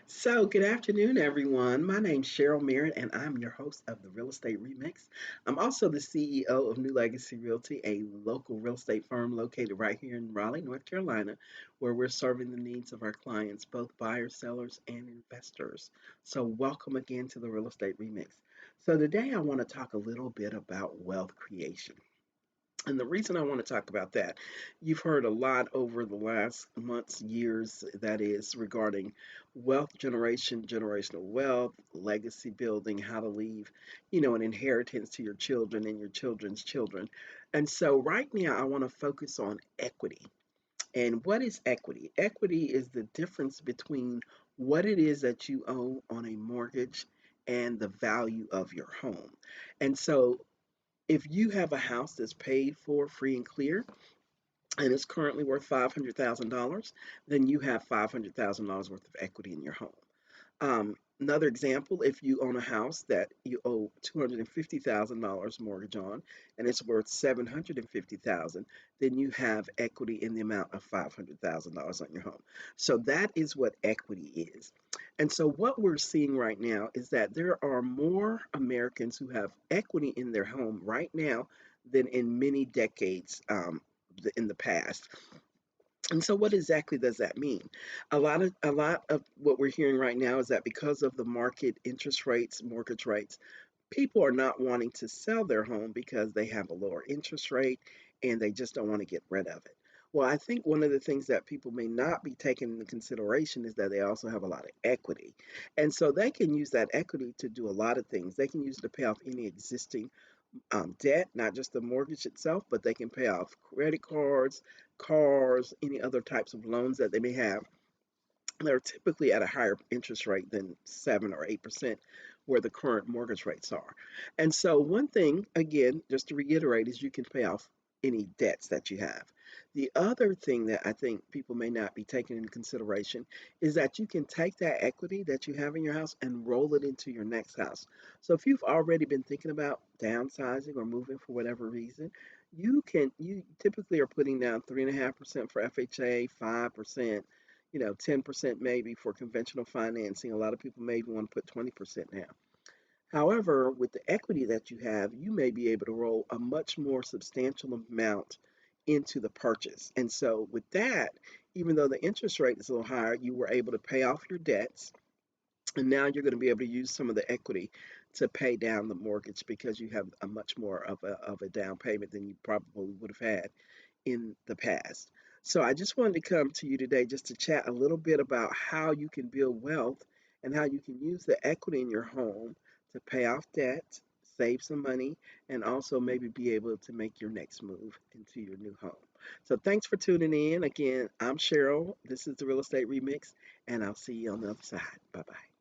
Good afternoon, everyone. My name's Cheryl Merritt, and I'm your host of the Real Estate Remix. I'm also the CEO of New Legacy Realty, a local real estate firm located right here in Raleigh, North Carolina, where we're serving the needs of our clients, both buyers, sellers, and investors. Welcome again to the Real Estate Remix. Today I want to talk a little bit about wealth creation. And the reason I want to talk about that, you've heard a lot over the last months, years, that is regarding wealth generation, generational wealth, legacy building, how to leave, an inheritance to your children and your children's children. And so right now I want to focus on equity. And what is equity? Equity is the difference between what it is that you owe on a mortgage and the value of your home. And so if you have a house that's paid for free and clear and it's currently worth $500,000, then you have $500,000 worth of equity in your home. Another example, if you own a house that you owe $250,000 mortgage on and it's worth $750,000, then you have equity in the amount of $500,000 on your home. So that is what equity is. And so what we're seeing right now is that there are more Americans who have equity in their home right now than in many decades in the past. And so what exactly does that mean? A lot of what we're hearing right now is that because of the market interest rates, mortgage rates, people are not wanting to sell their home because they have a lower interest rate and they just don't want to get rid of it. Well, I think one of the things that people may not be taking into consideration is that they also have a lot of equity. And so they can use that equity to do a lot of things. They can use it to pay off any existing debt, not just the mortgage itself, but they can pay off credit cards, cars, any other types of loans that they may have. They're typically at a higher interest rate than 7 or 8%, where the current mortgage rates are. And so, one thing, again, just to reiterate, is you can pay off any debts that you have. The other thing that I think people may not be taking into consideration is that you can take that equity that you have in your house and roll it into your next house. So, if you've already been thinking about downsizing or moving for whatever reason, you typically are putting down 3.5% for FHA, 5%, 10% maybe for conventional financing. A lot of people maybe want to put 20% now. However, with the equity that you have, you may be able to roll a much more substantial amount into the purchase. And so, with that, even though the interest rate is a little higher, you were able to pay off your debts. And now you're going to be able to use some of the equity to pay down the mortgage because you have a much more of a down payment than you probably would have had in the past. So I just wanted to come to you today just to chat a little bit about how you can build wealth and how you can use the equity in your home to pay off debt, save some money, and also maybe be able to make your next move into your new home. So thanks for tuning in. Again, I'm Cheryl. This is the Real Estate Remix, and I'll see you on the other side. Bye bye.